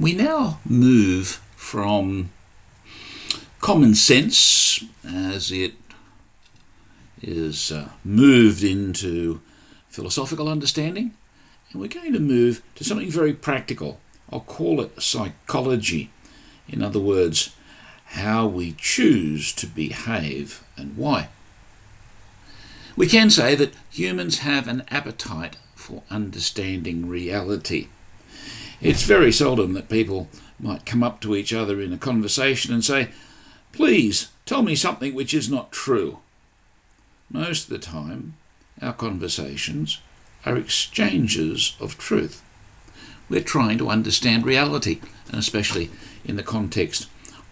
We now move from common sense as it is moved into philosophical understanding, and we're going to move to something very practical. I'll call it psychology. In other words, how we choose to behave and why. We can say that humans have an appetite for understanding reality. It's very seldom that people might come up to each other in a conversation and say, "Please tell me something which is not true." Most of the time, our conversations are exchanges of truth. We're trying to understand reality, and especially in the context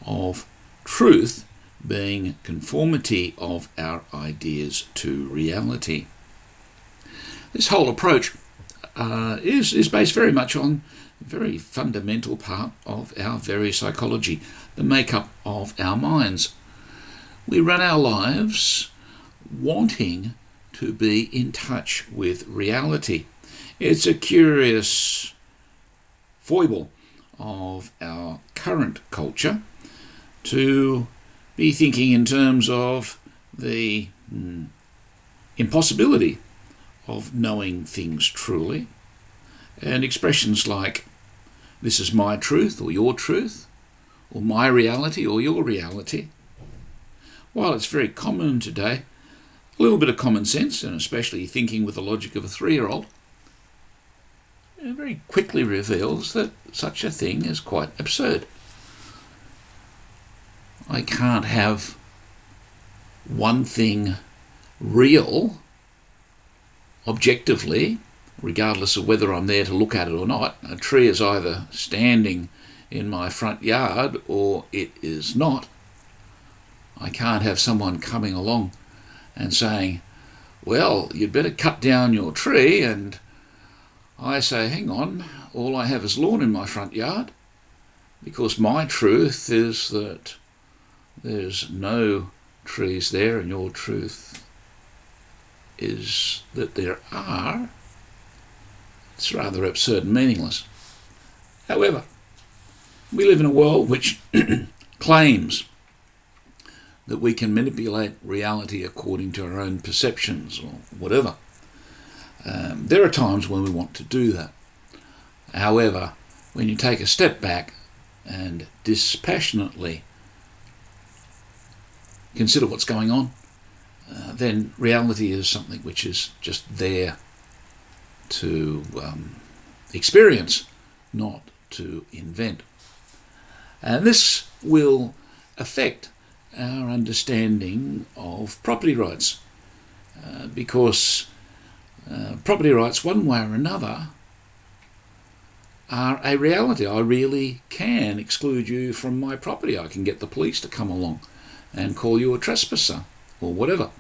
of truth being conformity of our ideas to reality. This whole approach is based very much on a very fundamental part of our very psychology, the makeup of our minds. We run our lives wanting to be in touch with reality. It's a curious foible of our current culture to be thinking in terms of the impossibility of knowing things truly, and expressions like "this is my truth" or "your truth," or "my reality" or "your reality." While it's very common today, a little bit of common sense, and especially thinking with the logic of a 3-year-old, very quickly reveals that such a thing is quite absurd. I can't have one thing real objectively, regardless of whether I'm there to look at it or not. A tree is either standing in my front yard or it is not. I can't have someone coming along and saying, "Well, you'd better cut down your tree," and I say, "Hang on, all I have is lawn in my front yard," because my truth is that there's no trees there and your truth is that there are. It's rather absurd and meaningless. However, we live in a world which claims that we can manipulate reality according to our own perceptions or whatever. There are times when we want to do that. However, when you take a step back and dispassionately consider what's going on, then reality is something which is just there to experience, not to invent. And this will affect our understanding of property rights, because property rights, one way or another, are a reality. I really can exclude you from my property. I can get the police to come along and call you a trespasser or whatever.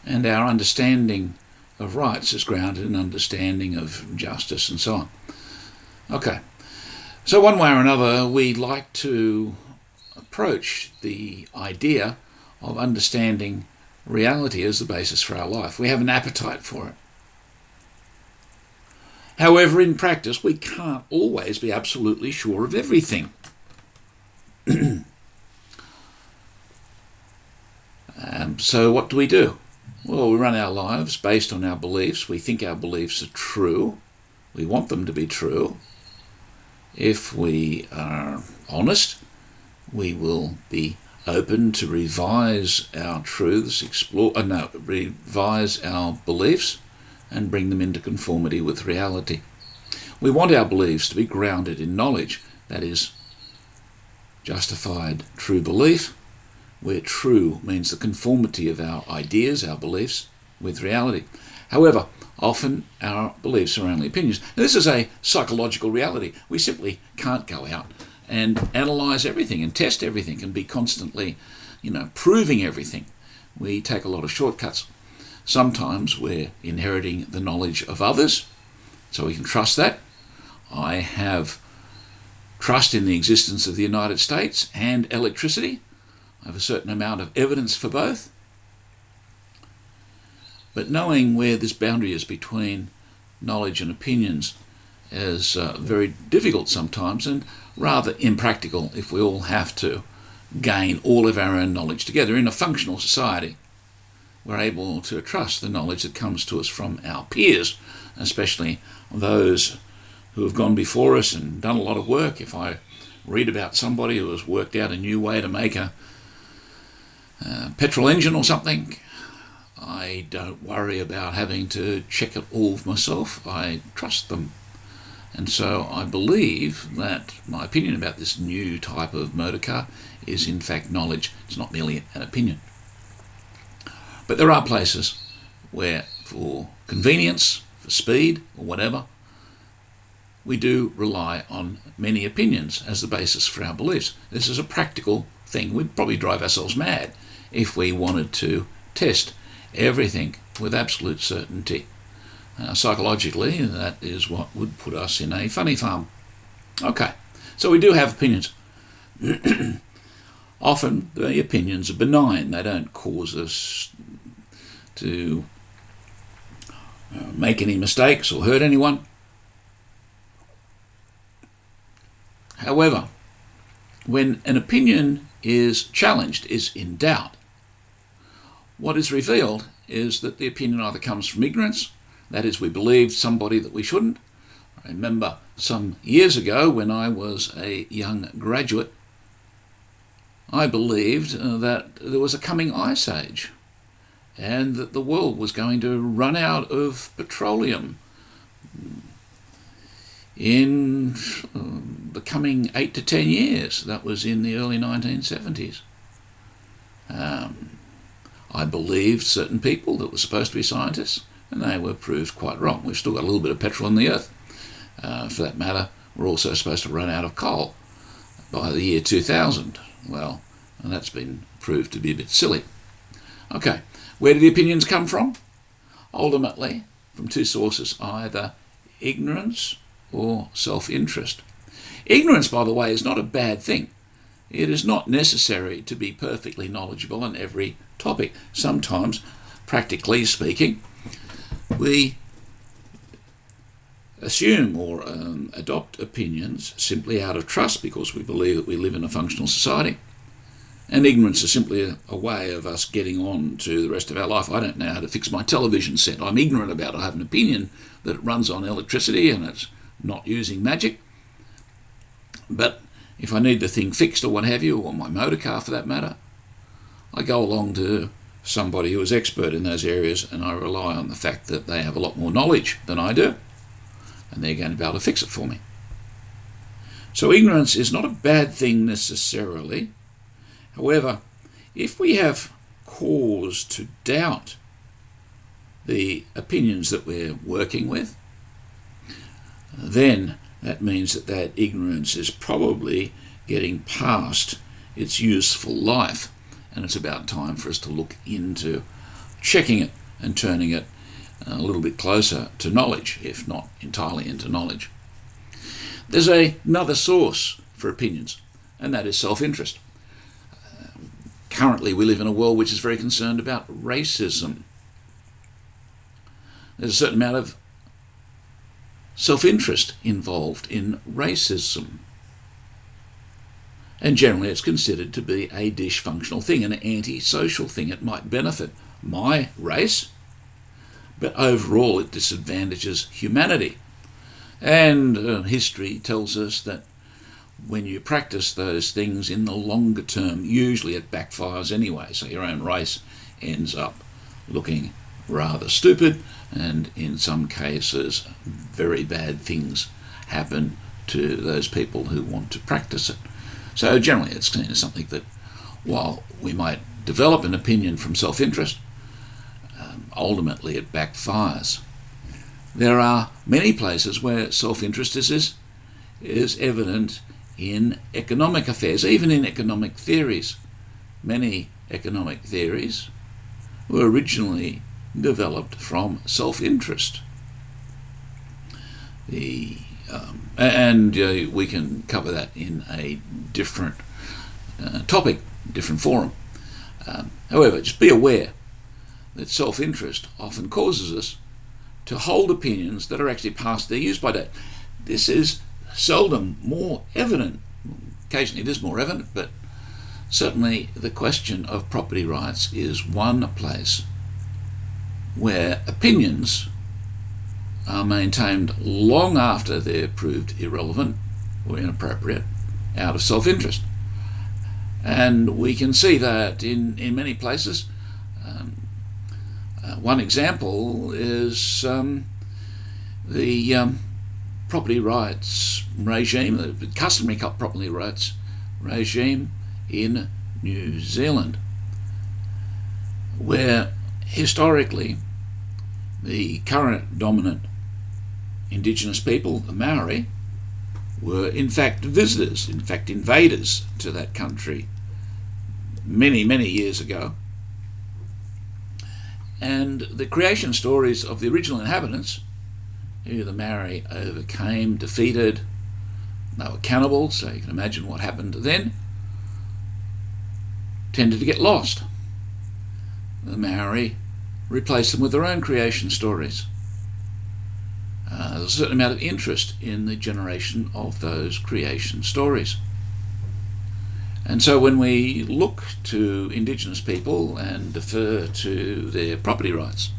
And our understanding of rights is grounded in understanding of justice and so on. Okay, so one way or another, we like to approach the idea of understanding reality as the basis for our life. We have an appetite for it. However, in practice, we can't always be absolutely sure of everything. So what do? Well, we run our lives based on our beliefs. We think our beliefs are true. We want them to be true. If we are honest, we will be open to revise our truths, revise our beliefs, and bring them into conformity with reality. We want our beliefs to be grounded in knowledge, that is, justified true belief, where true means the conformity of our ideas, our beliefs, with reality. However, often our beliefs are only opinions. Now, this is a psychological reality. We simply can't go out and analyse everything and test everything and be constantly, proving everything. We take a lot of shortcuts. Sometimes we're inheriting the knowledge of others, so we can trust that. I have trust in the existence of the United States and electricity. I have a certain amount of evidence for both. But knowing where this boundary is between knowledge and opinions is very difficult sometimes and rather impractical if we all have to gain all of our own knowledge together. In a functional society, we're able to trust the knowledge that comes to us from our peers, especially those who have gone before us and done a lot of work. If I read about somebody who has worked out a new way to make a petrol engine or something, I don't worry about having to check it all myself. I trust them. And so I believe that my opinion about this new type of motor car is in fact knowledge. It's not merely an opinion. But there are places where, for convenience, for speed, or whatever, we do rely on many opinions as the basis for our beliefs. This is a practical thing. We'd probably drive ourselves mad if we wanted to test everything with absolute certainty. Psychologically, that is what would put us in a funny farm. Okay, so we do have opinions. Often the opinions are benign. They don't cause us to make any mistakes or hurt anyone. However, when an opinion is challenged, is in doubt, what is revealed is that the opinion either comes from ignorance, that is, we believed somebody that we shouldn't. I remember some years ago when I was a young graduate, I believed that there was a coming ice age and that the world was going to run out of petroleum in the coming 8 to 10 years. That was in the early 1970s. I believed certain people that were supposed to be scientists, and they were proved quite wrong. We've still got a little bit of petrol on the earth. For that matter, we're also supposed to run out of coal by the year 2000. Well, and that's been proved to be a bit silly. Okay, where do the opinions come from? Ultimately, from two sources, either ignorance or self-interest. Ignorance, by the way, is not a bad thing. It is not necessary to be perfectly knowledgeable on every topic. Sometimes, practically speaking, we assume or adopt opinions simply out of trust because we believe that we live in a functional society. And ignorance is simply a way of us getting on to the rest of our life. I don't know how to fix my television set. I'm ignorant about it. I have an opinion that it runs on electricity and it's not using magic. But if I need the thing fixed or what have you, or my motor car for that matter, I go along to somebody who is expert in those areas and I rely on the fact that they have a lot more knowledge than I do and they're going to be able to fix it for me. So ignorance is not a bad thing necessarily. However, if we have cause to doubt the opinions that we're working with, then that means that that ignorance is probably getting past its useful life, and it's about time for us to look into checking it and turning it a little bit closer to knowledge, if not entirely into knowledge. There's another source for opinions, and that is self-interest. Currently, we live in a world which is very concerned about racism. There's a certain amount of self-interest involved in racism. And generally it's considered to be a dysfunctional thing, an anti-social thing. It might benefit my race, but overall it disadvantages humanity. And history tells us that when you practice those things in the longer term, usually it backfires anyway. So your own race ends up looking rather stupid, and in some cases very bad things happen to those people who want to practice it. So generally it's seen as something that, while we might develop an opinion from self-interest, ultimately it backfires. There are many places where self-interest is evident in economic affairs, even in economic theories. Many economic theories were originally developed from self-interest. We can cover that in a different topic, different forum. However, just be aware that self-interest often causes us to hold opinions that are actually past their use by date. this is seldom more evident. Occasionally it is more evident, but certainly the question of property rights is one place where opinions are maintained long after they're proved irrelevant or inappropriate out of self-interest. And we can see that in many places. One example is the property rights regime, the customary property rights regime in New Zealand, where historically the current dominant indigenous people, the Maori, were in fact visitors, in fact invaders to that country many, many years ago. And the creation stories of the original inhabitants, who the Maori overcame, defeated, they were cannibals, so you can imagine what happened then, tended to get lost. The Maori replaced them with their own creation stories. There's a certain amount of interest in the generation of those creation stories. And so when we look to Indigenous people and defer to their property rights,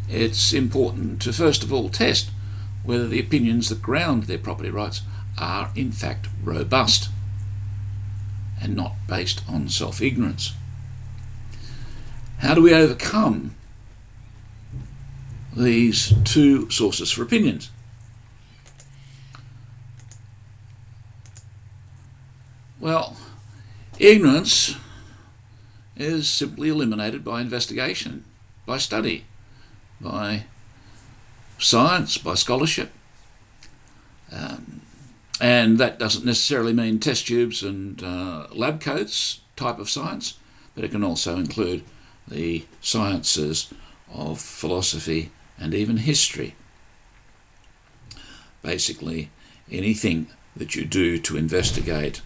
it's important to first of all test whether the opinions that ground their property rights are in fact robust and not based on self-ignorance. How do we overcome these two sources for opinions? Well, ignorance is simply eliminated by investigation, by study, by science, by scholarship. And that doesn't necessarily mean test tubes and lab coats type of science, but it can also include the sciences of philosophy and even history. Basically, anything that you do to investigate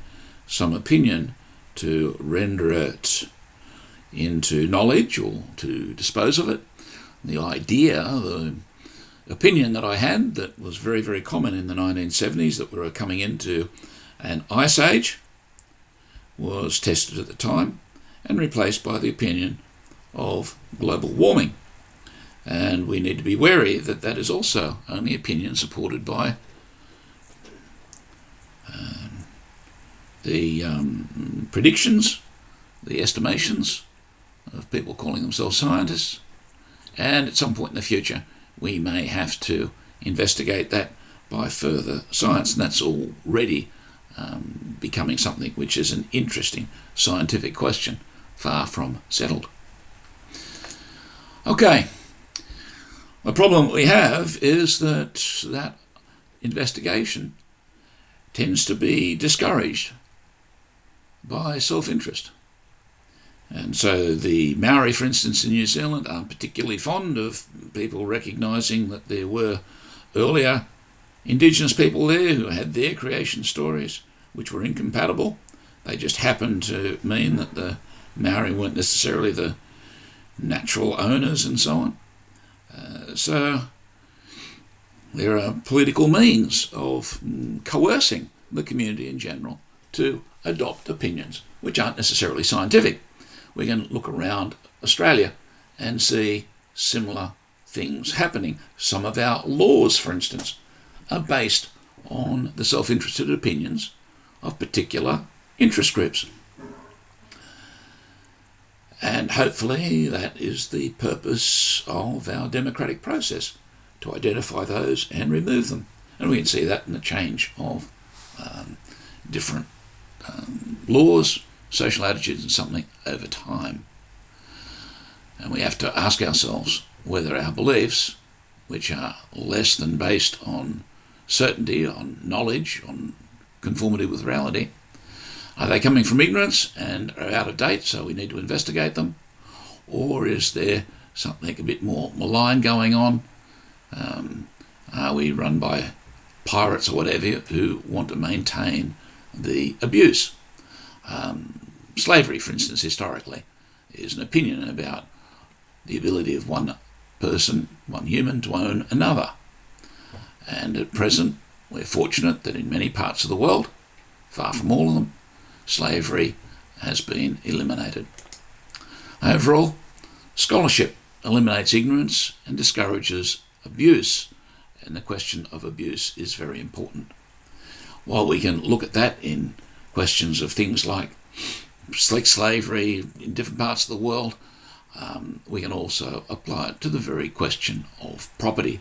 some opinion to render it into knowledge or to dispose of it. The idea, the opinion that I had that was very, very common in the 1970s, that we were coming into an ice age, was tested at the time and replaced by the opinion of global warming. And we need to be wary that that is also only opinion supported by the predictions, the estimations of people calling themselves scientists, and at some point in the future we may have to investigate that by further science, and that's already becoming something which is an interesting scientific question, far from settled. Okay, the problem we have is that investigation tends to be discouraged by self-interest. And so the Maori, for instance, in New Zealand aren't particularly fond of people recognising that there were earlier Indigenous people there who had their creation stories which were incompatible. They just happened to mean that the Maori weren't necessarily the natural owners and so on. So there are political means of coercing the community in general to adopt opinions which aren't necessarily scientific. We can look around Australia and see similar things happening. Some of our laws, for instance, are based on the self-interested opinions of particular interest groups. And hopefully that is the purpose of our democratic process, to identify those and remove them. And we can see that in the change of different laws, social attitudes and something over time. And we have to ask ourselves whether our beliefs, which are less than based on certainty, on knowledge, on conformity with reality, are they coming from ignorance and are out of date, so we need to investigate them? Or is there something a bit more malign going on? Are we run by pirates or whatever who want to maintain the abuse? Slavery, for instance, historically, is an opinion about the ability of one person, one human, to own another. And at present, We're fortunate that in many parts of the world, far from all of them, slavery has been eliminated. Overall, scholarship eliminates ignorance and discourages abuse, and the question of abuse is very important. While we can look at that in questions of things like slavery in different parts of the world, we can also apply it to the very question of property.